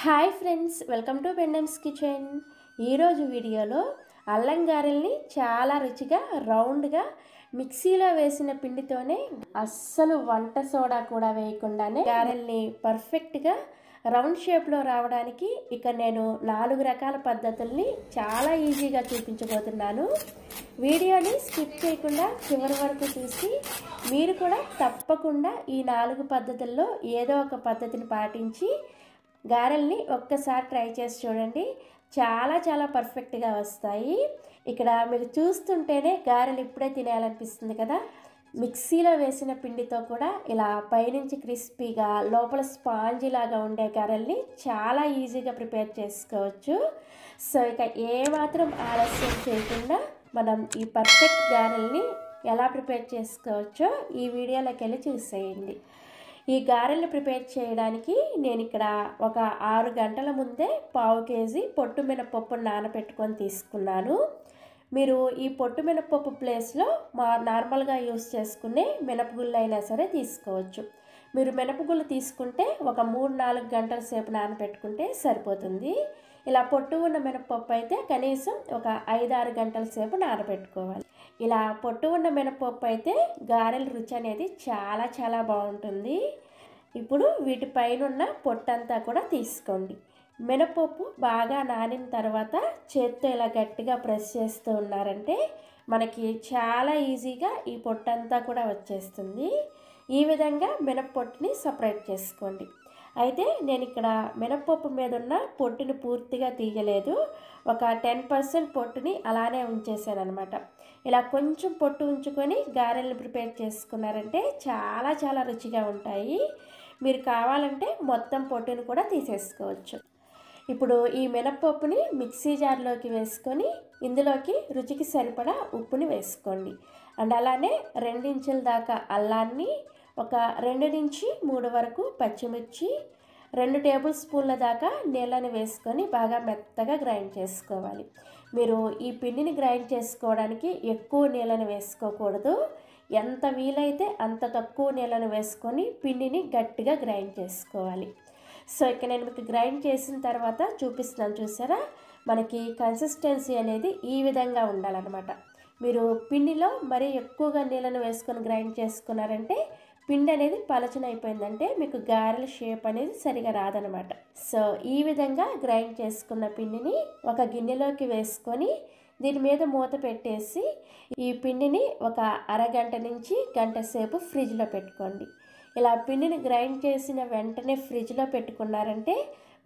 Hi friends, welcome to బెండమ్స్ kitchen. ఈరోజు వీడియోలో అల్లం గారెల్ని చాలా రుచిగా రౌండ్గా మిక్సీలో వేసిన పిండితోనే అస్సలు వంట సోడా కూడా వేయకుండానే గారెల్ని పర్ఫెక్ట్గా రౌండ్ షేప్లో రావడానికి ఇక నేను 4 రకాల పద్ధతుల్ని చాలా ఈజీగా చూపించబోతున్నాను. వీడియోని స్కిప్ చేయకుండా చివరి వరకు చూసి మీరు కూడా తప్పకుండా ఈ 4 పద్ధతుల్లో ఏదో ఒక పద్ధతిని పాటించి గారెల్ని ఒక్కసారి ట్రై చేసి చూడండి. చాలా పర్ఫెక్ట్గా వస్తాయి. ఇక్కడ మీరు చూస్తుంటేనే గారెలు ఇప్పుడే తినేయాలనిపిస్తుంది కదా. మిక్సీలో వేసిన పిండితో కూడా ఇలా పైనుంచి క్రిస్పీగా లోపల స్పాంజీ లాగా ఉండే గారెల్ని చాలా ఈజీగా ప్రిపేర్ చేసుకోవచ్చు. సో ఇక ఏమాత్రం ఆలస్యం చేయకుండా మనం ఈ పర్ఫెక్ట్ గారెల్ని ఎలా ప్రిపేర్ చేసుకోవచ్చో ఈ వీడియోలోకి వెళ్ళి చూసేయండి. ఈ గారెలు ప్రిపేర్ చేయడానికి నేను ఇక్కడ ఒక 6 గంటల ముందే 1/2 కేజీ పొట్టు మినపప్పును నానబెట్టుకొని తీసుకున్నాను. మీరు ఈ పొట్టు మినపప్పు ప్లేస్లో నార్మల్గా యూస్ చేసుకునే మినపగుళ్ళు అయినా సరే తీసుకోవచ్చు. మీరు మినపగుళ్ళు తీసుకుంటే ఒక 3-4 గంటల సేపు నానబెట్టుకుంటే సరిపోతుంది. ఇలా పొట్టు ఉన్న మినపప్పు అయితే కనీసం ఒక 5-6 గంటల సేపు నానబెట్టుకోవాలి. ఇలా పొట్టు ఉన్న మినపప్పు అయితే గారెల రుచి అనేది చాలా బాగుంటుంది. ఇప్పుడు వీటిపైన ఉన్న పొట్టంతా కూడా తీసుకోండి. మినపప్పు బాగా నానిన తర్వాత చేత్తో ఇలా గట్టిగా ప్రెస్ చేస్తూ ఉన్నారంటే మనకి చాలా ఈజీగా ఈ పొట్టంతా కూడా వచ్చేస్తుంది. ఈ విధంగా మినప్పొట్టుని సపరేట్ చేసుకోండి. అయితే నేను ఇక్కడ మినపప్పు మీద ఉన్న పొట్టుని పూర్తిగా తీయలేదు. ఒక 10% పొట్టుని అలానే ఉంచేసాను అనమాట. ఇలా కొంచెం పొట్టు ఉంచుకొని గారెల్ని ప్రిపేర్ చేసుకున్నారంటే చాలా రుచిగా ఉంటాయి. మీరు కావాలంటే మొత్తం పొట్టుని కూడా తీసేసుకోవచ్చు. ఇప్పుడు ఈ మినపప్పుని మిక్సీ జార్లోకి వేసుకొని ఇందులోకి రుచికి సరిపడా ఉప్పుని వేసుకోండి. అండ్ అలానే 2 ఇంచుల దాకా అల్లాన్ని, ఒక 2 నుంచి 3 వరకు పచ్చిమిర్చి, 2 టేబుల్ స్పూన్ల దాకా నీళ్ళని వేసుకొని బాగా మెత్తగా గ్రైండ్ చేసుకోవాలి. మీరు ఈ పిండిని గ్రైండ్ చేసుకోవడానికి ఎక్కువ నీళ్ళని వేసుకోకూడదు. ఎంత వీలైతే అంత తక్కువ నీళ్ళని వేసుకొని పిండిని గట్టిగా గ్రైండ్ చేసుకోవాలి. సో ఇక నేను మీకు గ్రైండ్ చేసిన తర్వాత చూపిస్తున్నాను, చూసారా? మనకి కన్సిస్టెన్సీ అనేది ఈ విధంగా ఉండాలన్నమాట. మీరు పిండిలో మరీ ఎక్కువగా నీళ్ళను వేసుకొని గ్రైండ్ చేసుకున్నారంటే పిండి అనేది పలచనైపోయిందంటే మీకు గారెల షేప్ అనేది సరిగా రాదనమాట. సో ఈ విధంగా గ్రైండ్ చేసుకున్న పిండిని ఒక గిన్నెలోకి వేసుకొని దీని మీద మూత పెట్టేసి ఈ పిండిని ఒక అరగంట నుంచి గంట సేపు ఫ్రిడ్జ్లో పెట్టుకోండి. ఇలా పిండిని గ్రైండ్ చేసిన వెంటనే ఫ్రిడ్జ్లో పెట్టుకున్నారంటే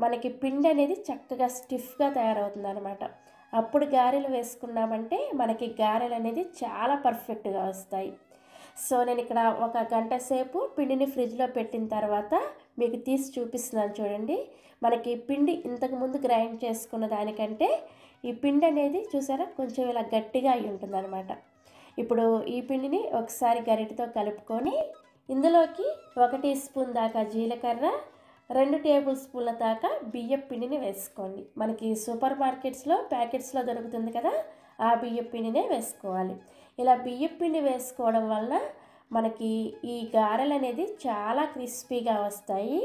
మనకి పిండి అనేది చక్కగా స్టిఫ్గా తయారవుతుంది అనమాట. అప్పుడు గారెలు వేసుకున్నామంటే మనకి గారెలు అనేది చాలా పర్ఫెక్ట్గా వస్తాయి. సో నేను ఇక్కడ ఒక గంట సేపు పిండిని ఫ్రిడ్జ్లో పెట్టిన తర్వాత మీకు తీసి చూపిస్తున్నాను, చూడండి. మనకి పిండి ఇంతకుముందు గ్రైండ్ చేసుకున్న దానికంటే ఈ పిండి అనేది చూసారా కొంచెం ఇలా గట్టిగా అయి ఉంటుంది అనమాట. ఇప్పుడు ఈ పిండిని ఒకసారి గరిటెతో కలుపుకొని ఇందులోకి 1 టీ స్పూన్ దాకా జీలకర్ర, 2 టేబుల్ స్పూన్ల దాకా బియ్యం పిండిని వేసుకోండి. మనకి సూపర్ మార్కెట్స్లో ప్యాకెట్స్లో దొరుకుతుంది కదా, ఆ బియ్యం పిండినే వేసుకోవాలి. ఇలా బియ్యం పిండి వేసుకోవడం వల్ల మనకి ఈ గారెలు అనేది చాలా క్రిస్పీగా వస్తాయి.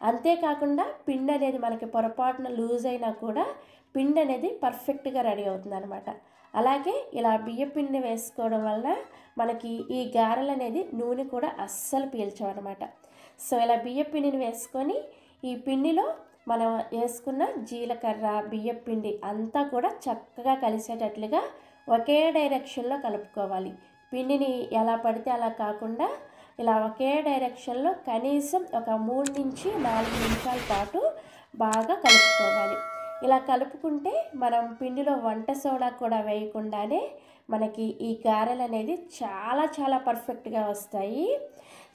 అంతేకాకుండా పిండి అనేది మనకి పొరపాటున లూజ్ అయినా కూడా పిండి అనేది పర్ఫెక్ట్గా రెడీ అవుతుంది అనమాట. అలాగే ఇలా బియ్యం పిండిని వేసుకోవడం వల్ల మనకి ఈ గారెలు అనేది నూనె కూడా అస్సలు పీల్చవన్నమాట. సో ఇలా బియ్యం పిండిని వేసుకొని ఈ పిండిలో మనం వేసుకున్న జీలకర్ర, బియ్యం పిండి అంతా కూడా చక్కగా కలిసేటట్లుగా ఒకే డైరెక్షన్లో కలుపుకోవాలి. పిండిని ఎలా పడితే అలా కాకుండా ఇలా ఒకే డైరెక్షన్లో కనీసం ఒక 3 నుంచి 4 నిమిషాల పాటు బాగా కలుపుకోవాలి. ఇలా కలుపుకుంటే మనం పిండిలో వంట సోడా కూడా వేయకుండానే మనకి ఈ గారెలు అనేది చాలా పర్ఫెక్ట్గా వస్తాయి.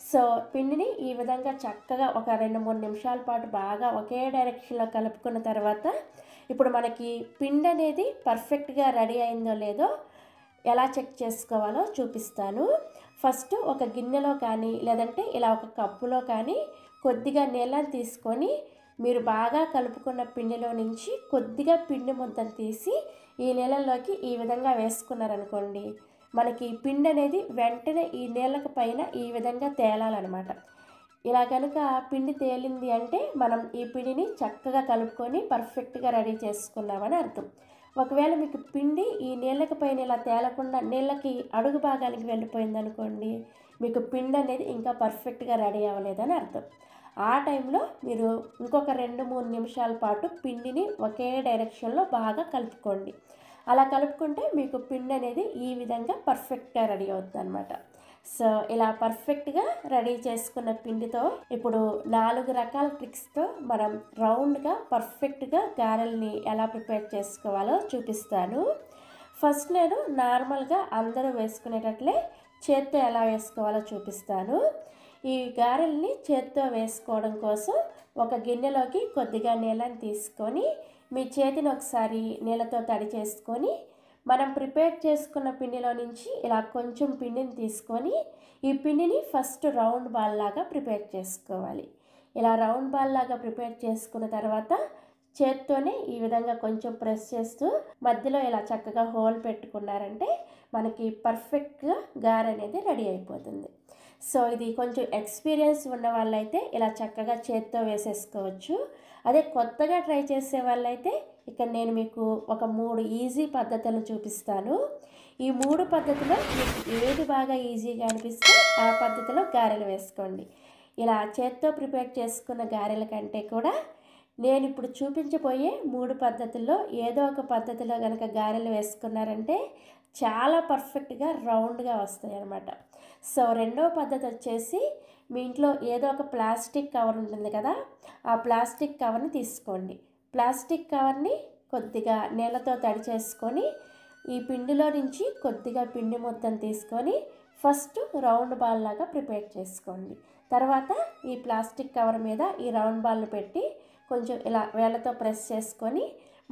సో పిండిని ఈ విధంగా చక్కగా ఒక 2-3 నిమిషాల పాటు బాగా ఒకే డైరెక్షన్లో కలుపుకున్న తర్వాత ఇప్పుడు మనకి పిండి అనేది పర్ఫెక్ట్గా రెడీ అయిందో లేదో ఎలా చెక్ చేసుకోవాలో చూపిస్తాను. ఫస్ట్ ఒక గిన్నెలో కానీ లేదంటే ఇలా ఒక కప్పులో కానీ కొద్దిగా నీళ్ళని తీసుకొని మీరు బాగా కలుపుకున్న పిండిలో నుంచి కొద్దిగా పిండి ముద్దను తీసి ఈ నీళ్ళల్లోకి ఈ విధంగా వేసుకున్నారనుకోండి, మనకి పిండి అనేది వెంటనే ఈ నీళ్ళకి పైన ఈ విధంగా తేలాలన్నమాట. ఇలా కనుక పిండి తేలింది అంటే మనం ఈ పిండిని చక్కగా కలుపుకొని పర్ఫెక్ట్గా రెడీ చేసుకున్నామని అర్థం. ఒకవేళ మీకు పిండి ఈ నీళ్ళకి పైన ఇలా తేలకుండా నీళ్ళకి అడుగు భాగానికి వెళ్ళిపోయిందనుకోండి, మీకు పిండి అనేది ఇంకా పర్ఫెక్ట్గా రెడీ అవ్వలేదని అర్థం. ఆ టైంలో మీరు ఇంకొక 2-3 నిమిషాల పాటు పిండిని ఒకే డైరెక్షన్లో బాగా కలుపుకోండి. అలా కలుపుకుంటే మీకు పిండి అనేది ఈ విధంగా పర్ఫెక్ట్గా రెడీ అవుతుంది అనమాట. సో ఇలా పర్ఫెక్ట్గా రెడీ చేసుకున్న పిండితో ఇప్పుడు 4 రకాల ట్రిక్స్తో మనం రౌండ్గా పర్ఫెక్ట్గా గారెల్ని ఎలా ప్రిపేర్ చేసుకోవాలో చూపిస్తాను. ఫస్ట్ నేను నార్మల్గా అందరూ వేసుకునేటట్లే చేత్తో ఎలా వేసుకోవాలో చూపిస్తాను. ఈ గారెల్ని చేత్తో వేసుకోవడం కోసం ఒక గిన్నెలోకి కొద్దిగా నీళ్ళని తీసుకొని మీ చేతిని ఒకసారి నీళ్ళతో తడి చేసుకొని మనం ప్రిపేర్ చేసుకున్న పిండిలో నుంచి ఇలా కొంచెం పిండిని తీసుకొని ఈ పిండిని ఫస్ట్ రౌండ్ బాల్ లాగా ప్రిపేర్ చేసుకోవాలి. ఇలా రౌండ్ బాల్ లాగా ప్రిపేర్ చేసుకున్న తర్వాత చేత్తోనే ఈ విధంగా కొంచెం ప్రెస్ చేస్తూ మధ్యలో ఇలా చక్కగా హోల్ పెట్టుకున్నారంటే మనకి పర్ఫెక్ట్గా గారె అనేది రెడీ అయిపోతుంది. సో ఇది కొంచెం ఎక్స్పీరియన్స్ ఉన్న వాళ్ళైతే ఇలా చక్కగా చేత్తో వేసేసుకోవచ్చు. అదే కొత్తగా ట్రై చేసే వాళ్ళైతే ఇక్కడ నేను మీకు ఒక 3 ఈజీ పద్ధతులను చూపిస్తాను. ఈ 3 పద్ధతిలో మీకు ఏది బాగా ఈజీగా అనిపిస్తే ఆ పద్ధతిలో గారెలు వేసుకోండి. ఇలా చేత్తో ప్రిపేర్ చేసుకున్న గారెల కంటే కూడా నేను ఇప్పుడు చూపించబోయే 3 పద్ధతుల్లో ఏదో ఒక పద్ధతిలో కనుక గారెలు వేసుకున్నారంటే చాలా పర్ఫెక్ట్గా రౌండ్గా వస్తాయి అన్నమాట. సో రెండవ పద్ధతి వచ్చేసి మీ ఇంట్లో ఏదో ఒక ప్లాస్టిక్ కవర్ ఉంటుంది కదా, ఆ ప్లాస్టిక్ కవర్ని తీసుకోండి. ప్లాస్టిక్ కవర్ని కొద్దిగా నీళ్ళతో తడి చేసుకొని ఈ పిండిలో నుంచి కొద్దిగా పిండి మొత్తం తీసుకొని ఫస్ట్ రౌండ్ బాల్ లాగా ప్రిపేర్ చేసుకోండి. తర్వాత ఈ ప్లాస్టిక్ కవర్ మీద ఈ రౌండ్ బాల్ని పెట్టి కొంచెం ఇలా వేళ్ళతో ప్రెస్ చేసుకొని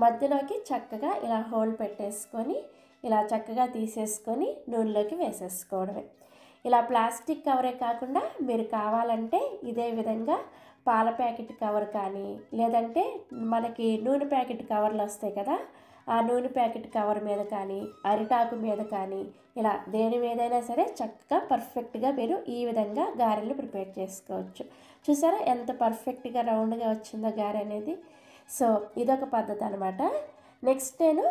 మధ్యలోకి చక్కగా ఇలా హోల్ పెట్టేసుకొని ఇలా చక్కగా తీసేసుకొని నూనెలోకి వేసేసుకోవడమే. ఇలా ప్లాస్టిక్ కవరే కాకుండా మీరు కావాలంటే ఇదే విధంగా పాల ప్యాకెట్ కవర్ కానీ లేదంటే మనకి నూనె ప్యాకెట్ కవర్లు వస్తాయి కదా, ఆ నూనె ప్యాకెట్ కవర్ మీద కానీ అరిటాకు మీద కానీ ఇలా దేని మీదైనా సరే చక్కగా పర్ఫెక్ట్గా మీరు ఈ విధంగా గారెలు ప్రిపేర్ చేసుకోవచ్చు. చూసారా ఎంత పర్ఫెక్ట్గా రౌండ్గా వచ్చిందో గారె అనేది. సో ఇదొక పద్ధతి అనమాట. నెక్స్ట్ నేను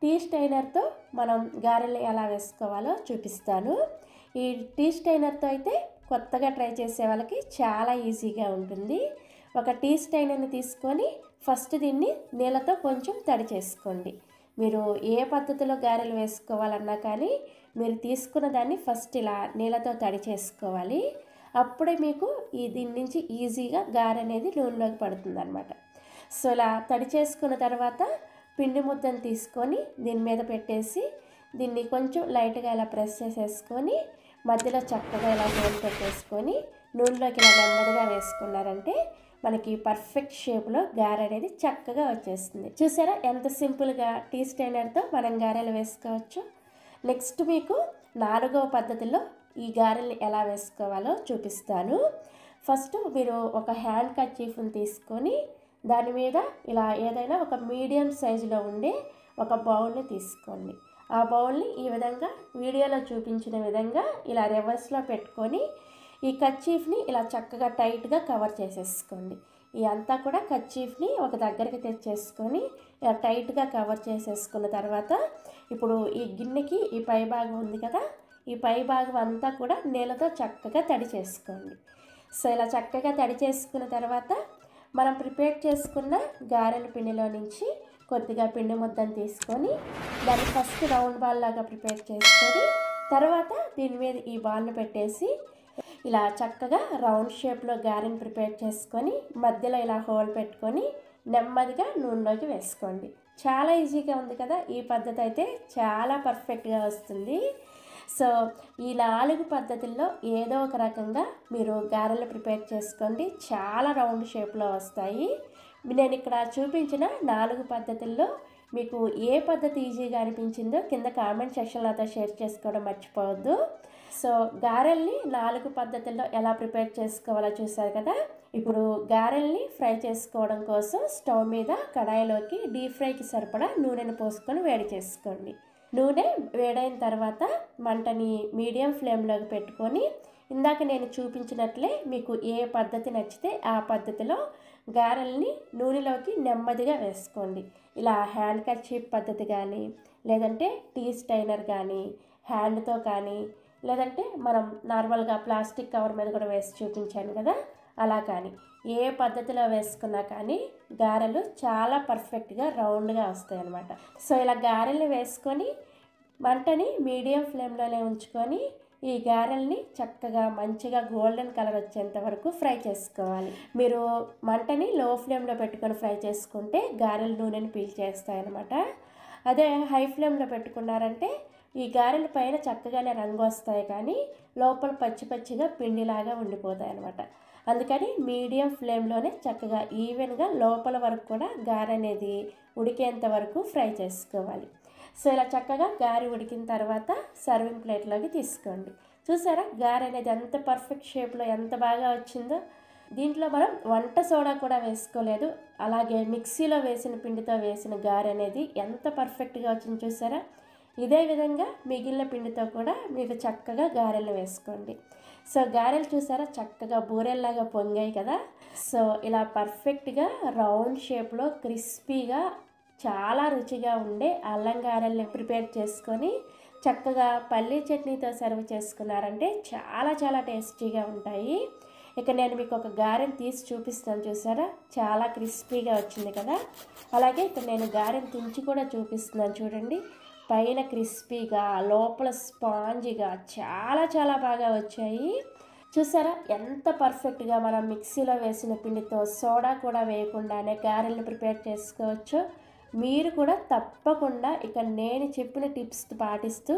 టీ స్టైనర్తో మనం గారెలు ఎలా వేసుకోవాలో చూపిస్తాను. ఈ టీ స్టైనర్తో అయితే కొత్తగా ట్రై చేసే వాళ్ళకి చాలా ఈజీగా ఉంటుంది. ఒక టీ స్టైనర్ని తీసుకొని ఫస్ట్ దీన్ని నీళ్ళతో కొంచెం తడి చేసుకోండి. మీరు ఏ పద్ధతిలో గారెలు వేసుకోవాలన్నా కానీ మీరు తీసుకున్న దాన్ని ఫస్ట్ ఇలా నీళ్ళతో తడి చేసుకోవాలి. అప్పుడే మీకు దీని నుంచి ఈజీగా గారె అనేది నూనెలోకి పడుతుంది అనమాట. సో ఇలా తడి చేసుకున్న తర్వాత పిండి ముద్దను తీసుకొని దీని మీద పెట్టేసి దీన్ని కొంచెం లైట్గా ఇలా ప్రెస్ చేసేసుకొని మధ్యలో చక్కగా ఇలా హోల్ పెట్టేసుకొని నూనెలోకి ఇలా నెమ్మదిగా వేసుకున్నారంటే మనకి పర్ఫెక్ట్ షేప్లో గారె అనేది చక్కగా వచ్చేస్తుంది. చూసారా ఎంత సింపుల్గా టీ స్టైనర్తో మనం గారెలు వేసుకోవచ్చు. నెక్స్ట్ మీకు 4వ పద్ధతిలో ఈ గారెల్ని ఎలా వేసుకోవాలో చూపిస్తాను. ఫస్ట్ మీరు ఒక హ్యాండ్ కర్చీఫ్ని తీసుకొని దాని మీద ఇలా ఏదైనా ఒక మీడియం సైజులో ఉండే ఒక బౌల్ని తీసుకోండి. ఆ బౌల్ని ఈ విధంగా వీడియోలో చూపించిన విధంగా ఇలా రివర్స్లో పెట్టుకొని ఈ కర్చీఫ్ని ఇలా చక్కగా టైట్గా కవర్ చేసేసుకోండి. ఈ అంతా కూడా కర్చీఫ్ని ఒక దగ్గరికి తెచ్చేసుకొని ఇలా టైట్గా కవర్ చేసేసుకున్న తర్వాత ఇప్పుడు ఈ గిన్నెకి ఈ పై భాగం ఉంది కదా, ఈ పై భాగం అంతా కూడా నీళ్ళతో చక్కగా తడి చేసుకోండి. సో ఇలా చక్కగా తడి చేసుకున్న తర్వాత మనం ప్రిపేర్ చేసుకున్న గారెల పిండిలో నుంచి కొద్దిగా పిండి ముద్దను తీసుకొని దాన్ని ఫస్ట్ రౌండ్ బాల్ లాగా ప్రిపేర్ చేసుకొని తర్వాత దీని మీద ఈ బాల్ని పెట్టేసి ఇలా చక్కగా రౌండ్ షేప్లో గారెని ప్రిపేర్ చేసుకొని మధ్యలో ఇలా హోల్ పెట్టుకొని నెమ్మదిగా నూనెలోకి వేసుకోండి. చాలా ఈజీగా ఉంది కదా, ఈ పద్ధతి అయితే చాలా పర్ఫెక్ట్గా వస్తుంది. సో ఈ 4 పద్ధతుల్లో ఏదో ఒక రకంగా మీరు గారెలు ప్రిపేర్ చేసుకోండి, చాలా రౌండ్ షేప్లో వస్తాయి. నేను ఇక్కడ చూపించిన 4 పద్ధతుల్లో మీకు ఏ పద్ధతి ఈజీగా అనిపించిందో కింద కామెంట్ సెక్షన్లో నాతో షేర్ చేసుకోవడం మర్చిపోవద్దు. సో గారెల్ని 4 పద్ధతుల్లో ఎలా ప్రిపేర్ చేసుకోవాలో చూసారు కదా. ఇప్పుడు గారెల్ని ఫ్రై చేసుకోవడం కోసం స్టవ్ మీద కడాయిలోకి డీప్ ఫ్రైకి సరిపడా నూనెను పోసుకొని వేడి చేసుకోండి. నూనె వేడైన తర్వాత మంటని మీడియం ఫ్లేమ్లోకి పెట్టుకొని ఇందాక నేను చూపించినట్లే మీకు ఏ పద్ధతి నచ్చితే ఆ పద్ధతిలో గారెల్ని నూనెలోకి నెమ్మదిగా వేసుకోండి. ఇలా హ్యాండ్ కర్చీఫ్ పద్ధతి కానీ, లేదంటే టీ స్టైనర్ కానీ, హ్యాండ్తో కానీ, లేదంటే మనం నార్మల్గా ప్లాస్టిక్ కవర్ మీద కూడా వేసి చూపించాను కదా, అలా కానీ ఏ పద్ధతిలో వేసుకున్నా కానీ గారెలు చాలా పర్ఫెక్ట్గా రౌండ్గా వస్తాయి అన్నమాట. సో ఇలా గారెల్ని వేసుకొని మంటని మీడియం ఫ్లేమ్లోనే ఉంచుకొని ఈ గారెల్ని చక్కగా మంచిగా గోల్డెన్ కలర్ వచ్చేంత వరకు ఫ్రై చేసుకోవాలి. మీరు మంటని లో ఫ్లేమ్లో పెట్టుకొని ఫ్రై చేసుకుంటే గారెల నూనెని పీల్చేస్తాయన్నమాట. అదే హై ఫ్లేమ్లో పెట్టుకున్నారంటే ఈ గారెల పైన చక్కగానే రంగు వస్తాయి కానీ లోపల పచ్చి పచ్చిగా పిండిలాగా ఉండిపోతాయి అన్నమాట. అందుకని మీడియం ఫ్లేమ్లోనే చక్కగా ఈవెన్గా లోపల వరకు కూడా గారె అనేది ఉడికేంత వరకు ఫ్రై చేసుకోవాలి. సో ఇలా చక్కగా గారె ఉడికిన తర్వాత సర్వింగ్ ప్లేట్లోకి తీసుకోండి. చూసారా గారె అనేది ఎంత పర్ఫెక్ట్ షేప్లో ఎంత బాగా వచ్చిందో. దీంట్లో మనం వంట సోడా కూడా వేసుకోలేదు, అలాగే మిక్సీలో వేసిన పిండితో వేసిన గారె అనేది ఎంత పర్ఫెక్ట్గా వచ్చింది చూసారా. ఇదే విధంగా మిగిలిన పిండితో కూడా మీకు చక్కగా గారెలు వేసుకోండి. సో గారెలు చూసారా చక్కగా బూరెల్లాగా పొంగాయి కదా. సో ఇలా పర్ఫెక్ట్గా రౌండ్ షేప్లో క్రిస్పీగా చాలా రుచిగా ఉండే అల్లం గారెల్ని ప్రిపేర్ చేసుకొని చక్కగా పల్లీ చట్నీతో సర్వ్ చేసుకున్నారంటే చాలా చాలా టేస్టీగా ఉంటాయి. ఇక నేను మీకు ఒక గారెని తీసి చూపిస్తాను చూసారా, చాలా క్రిస్పీగా వచ్చింది కదా. అలాగే ఇక్కడ నేను గారెని తుంచి కూడా చూపిస్తున్నాను చూడండి. పైన క్రిస్పీగా లోపల స్పాంజీగా చాలా చాలా బాగా వచ్చాయి. చూసారా ఎంత పర్ఫెక్ట్గా మనం మిక్సీలో వేసిన పిండితో సోడా కూడా వేయకుండానే గారెల్ని ప్రిపేర్ చేసుకోవచ్చు. మీరు కూడా తప్పకుండా ఇక నేను చెప్పిన టిప్స్ పాటిస్తూ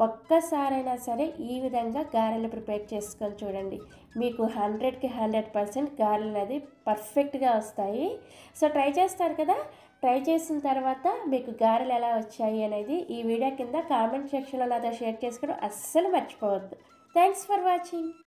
ఒక్కసారైనా సరే ఈ విధంగా గారెలు ప్రిపేర్ చేసుకొని చూడండి. మీకు 100కి 100% గారెలు అనేది పర్ఫెక్ట్గా వస్తాయి. సో ట్రై చేస్తారు కదా. ట్రై చేసిన తర్వాత మీకు గారెలు ఎలా వచ్చాయి అనేది ఈ వీడియో కింద కామెంట్ సెక్షన్లో నాతో షేర్ చేసుకోవడం అస్సలు మర్చిపోవద్దు. Thanks for watching.